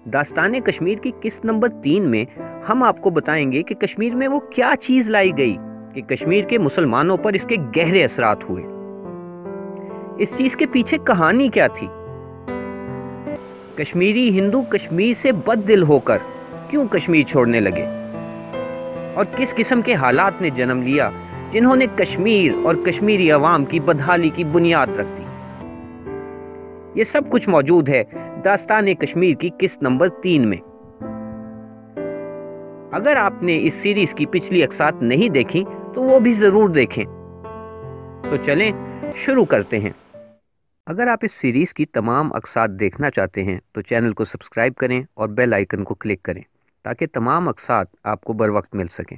داستان کشمیر کی قسط نمبر 3 میں ہم آپ کو بتائیں گے کہ کشمیر میں وہ کیا چیز لائی گئی کہ کشمیر کے مسلمانوں پر اس کے گہرے اثرات ہوئے۔ اس چیز کے پیچھے کہانی کیا تھی؟ کشمیری ہندو کشمیر سے بد دل ہو کر کیوں کشمیر چھوڑنے لگے، اور کس قسم کے حالات نے جنم لیا جنہوں نے کشمیر اور کشمیری عوام کی بدحالی کی بنیاد رکھ دی۔ یہ سب کچھ موجود ہے داستان کشمیر کی قسط نمبر 3 میں۔ اگر آپ نے اس سیریز کی پچھلی اقساط نہیں دیکھی تو وہ بھی ضرور دیکھیں۔ تو چلیں شروع کرتے ہیں۔ اگر آپ اس سیریز کی تمام اقساط دیکھنا چاہتے ہیں تو چینل کو سبسکرائب کریں اور بیل آئیکن کو کلک کریں تاکہ تمام اقساط آپ کو بر وقت مل سکیں۔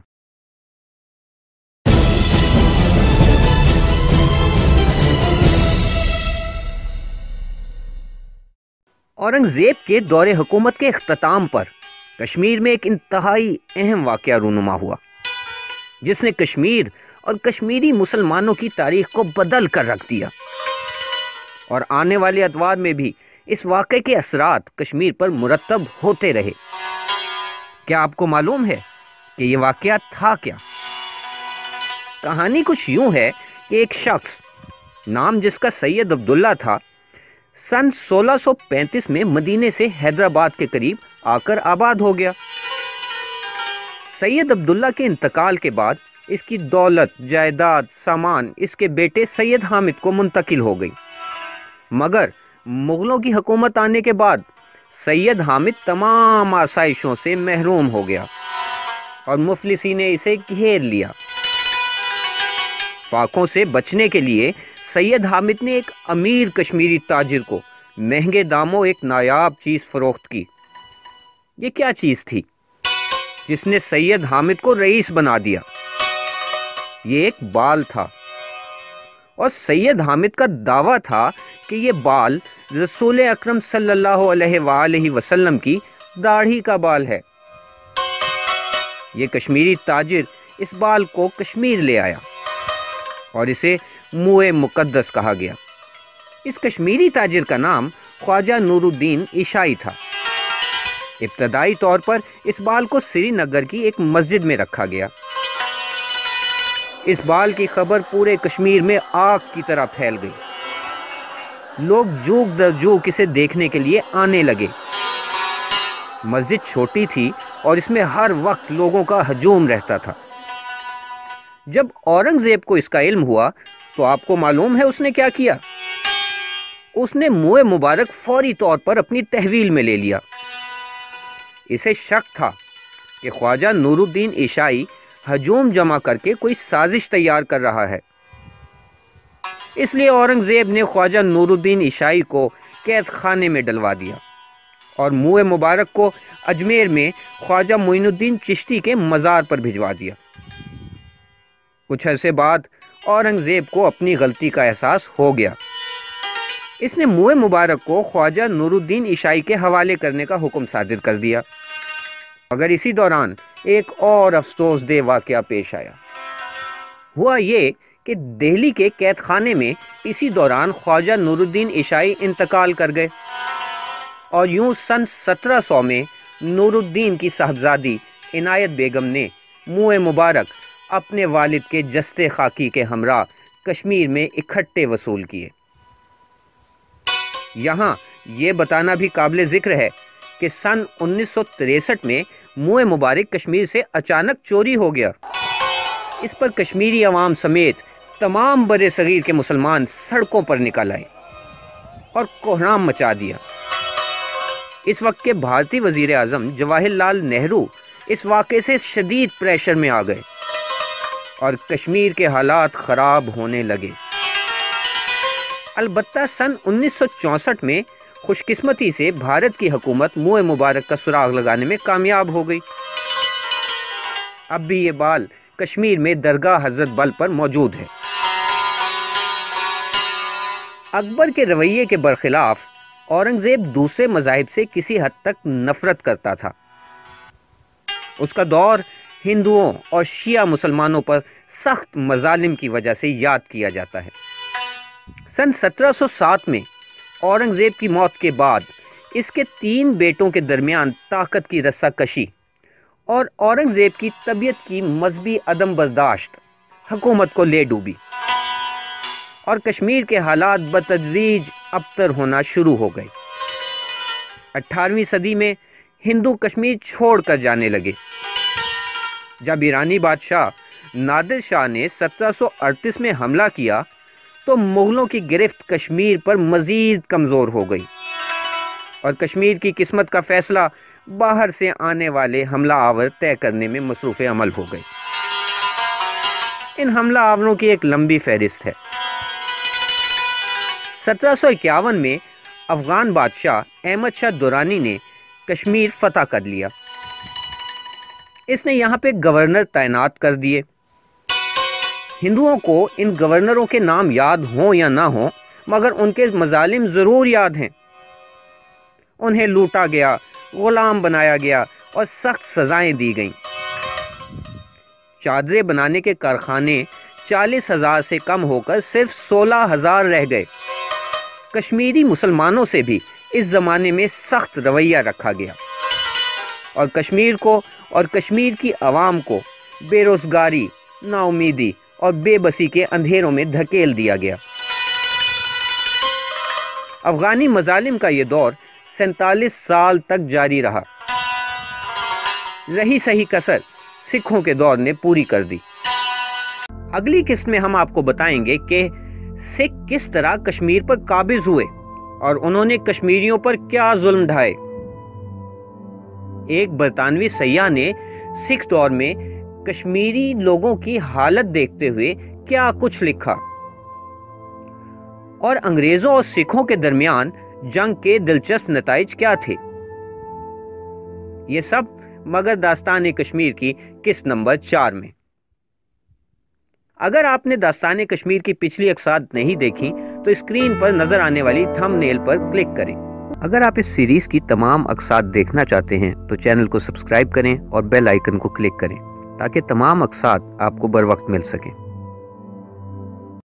اورنگزیب کے دور حکومت کے اختتام پر کشمیر میں ایک انتہائی اہم واقعہ رونما ہوا جس نے کشمیر اور کشمیری مسلمانوں کی تاریخ کو بدل کر رکھ دیا، اور آنے والے ادوار میں بھی اس واقعے کے اثرات کشمیر پر مرتب ہوتے رہے۔ کیا آپ کو معلوم ہے کہ یہ واقعہ تھا کیا؟ کہانی کچھ یوں ہے کہ ایک شخص نام جس کا سید عبداللہ تھا سن 1635 میں مدینے سے حیدرآباد کے قریب آ کر آباد ہو گیا۔ سید عبداللہ کے انتقال کے بعد اس کی دولت، جائیداد، سامان اس کے بیٹے سید حامد کو منتقل ہو گئی، مگر مغلوں کی حکومت آنے کے بعد سید حامد تمام آسائشوں سے محروم ہو گیا اور مفلسی نے اسے گھیر لیا۔ فاقوں سے بچنے کے لیے سید حامد نے ایک امیر کشمیری تاجر کو مہنگے داموں ایک نایاب چیز فروخت کی۔ یہ کیا چیز تھی جس نے سید حامد کو رئیس بنا دیا؟ یہ ایک بال تھا، اور سید حامد کا دعویٰ تھا کہ یہ بال رسول اکرم صلی اللہ علیہ وآلہ وسلم کی داڑھی کا بال ہے۔ یہ کشمیری تاجر اس بال کو کشمیر لے آیا اور اسے موئے مقدس کہا گیا۔ اس کشمیری تاجر کا نام خواجہ نور الدین عیسائی تھا۔ ابتدائی طور پر اس بال کو سری نگر کی ایک مسجد میں رکھا گیا۔ اس بال کی خبر پورے کشمیر میں آگ کی طرح پھیل گئی۔ لوگ جوک در جوک اسے دیکھنے کے لیے آنے لگے۔ مسجد چھوٹی تھی اور اس میں ہر وقت لوگوں کا ہجوم رہتا تھا۔ جب اورنگزیب کو اس کا علم ہوا تو آپ کو معلوم ہے اس نے کیا کیا؟ اس نے موئے مبارک فوری طور پر اپنی تحویل میں لے لیا۔ اسے شک تھا کہ خواجہ نور الدین عیسائی ہجوم جمع کر کے کوئی سازش تیار کر رہا ہے، اس لیے اورنگزیب نے خواجہ نور الدین عیسائی کو قید خانے میں ڈلوا دیا اور موئے مبارک کو اجمیر میں خواجہ معین الدین چشتی کے مزار پر بھجوا دیا۔ کچھ عرصے بعد اورنگزیب کو اپنی غلطی کا احساس ہو گیا۔ اس نے موئے مبارک کو خواجہ نور الدین عیسائی کے حوالے کرنے کا حکم صادر کر دیا، مگر اسی دوران ایک اور افسوس دہ واقعہ پیش آیا۔ ہوا یہ کہ دہلی کے قید خانے میں اسی دوران خواجہ نور الدین عیسائی انتقال کر گئے، اور یوں سن 1700 میں نور الدین کی صاحبزادی عنایت بیگم نے موئے مبارک اپنے والد کے جستے خاکی کے ہمراہ کشمیر میں اکٹھے وصول کیے۔ یہاں یہ بتانا بھی قابل ذکر ہے کہ سن 1963 میں موئے مبارک کشمیر سے اچانک چوری ہو گیا۔ اس پر کشمیری عوام سمیت تمام برِ صغیر کے مسلمان سڑکوں پر نکل آئے اور کوہرام مچا دیا۔ اس وقت کے بھارتی وزیر اعظم جواہر لال نہرو اس واقعے سے شدید پریشر میں آ گئے اور کشمیر کے حالات خراب ہونے لگے۔ البتہ سن 1964 میں خوش قسمتی سے بھارت کی حکومت موئے مبارک کا سراغ لگانے میں کامیاب ہو گئی۔ اب بھی یہ بال کشمیر میں درگاہ حضرت بل پر موجود ہے۔ اکبر کے رویے کے برخلاف اورنگزیب دوسرے مذاہب سے کسی حد تک نفرت کرتا تھا۔ اس کا دور ہندوؤں اور شیعہ مسلمانوں پر سخت مظالم کی وجہ سے یاد کیا جاتا ہے۔ سن 1707 میں اورنگزیب کی موت کے بعد اس کے 3 بیٹوں کے درمیان طاقت کی رسہ کشی اور اورنگزیب کی طبیعت کی مذہبی عدم برداشت حکومت کو لے ڈوبی اور کشمیر کے حالات بتدریج ابتر ہونا شروع ہو گئے۔ 18ویں صدی میں ہندو کشمیر چھوڑ کر جانے لگے۔ جب ایرانی بادشاہ نادر شاہ نے 1738 میں حملہ کیا تو مغلوں کی گرفت کشمیر پر مزید کمزور ہو گئی اور کشمیر کی قسمت کا فیصلہ باہر سے آنے والے حملہ آور طے کرنے میں مصروف عمل ہو گئے۔ ان حملہ آوروں کی ایک لمبی فہرست ہے۔ 1751 میں افغان بادشاہ احمد شاہ درانی نے کشمیر فتح کر لیا۔ اس نے یہاں پہ گورنر تعینات کر دیے۔ ہندوؤں کو ان گورنروں کے نام یاد ہوں یا نہ ہوں مگر ان کے مظالم ضرور یاد ہیں۔ انہیں لوٹا گیا، غلام بنایا گیا اور سخت سزائیں دی گئیں۔ چادریں بنانے کے کارخانے 40,000 سے کم ہو کر صرف 16,000 رہ گئے۔ کشمیری مسلمانوں سے بھی اس زمانے میں سخت رویہ رکھا گیا اور کشمیر کو اور کشمیر کی عوام کو بے روزگاری، نا امیدی اور بے بسی کے اندھیروں میں دھکیل دیا گیا۔ افغانی مظالم کا یہ دور 47 سال تک جاری رہا۔ رہی صحیح کسر سکھوں کے دور نے پوری کر دی۔ اگلی قسط میں ہم آپ کو بتائیں گے کہ سکھ کس طرح کشمیر پر قابض ہوئے اور انہوں نے کشمیریوں پر کیا ظلم ڈھائے۔ ایک برطانوی سیاح نے سکھ دور میں کشمیری لوگوں کی حالت دیکھتے ہوئے کیا کچھ لکھا اور انگریزوں اور سکھوں کے درمیان جنگ کے دلچسپ نتائج کیا تھے۔ یہ سب مگر داستان کشمیر کی قسط نمبر 4 میں۔ اگر آپ نے داستان کشمیر کی پچھلی اقساط نہیں دیکھی تو اسکرین پر نظر آنے والی تھم نیل پر کلک کریں۔ اگر آپ اس سیریز کی تمام اقساط دیکھنا چاہتے ہیں تو چینل کو سبسکرائب کریں اور بیل آئیکن کو کلک کریں تاکہ تمام اقساط آپ کو بر وقت مل سکیں۔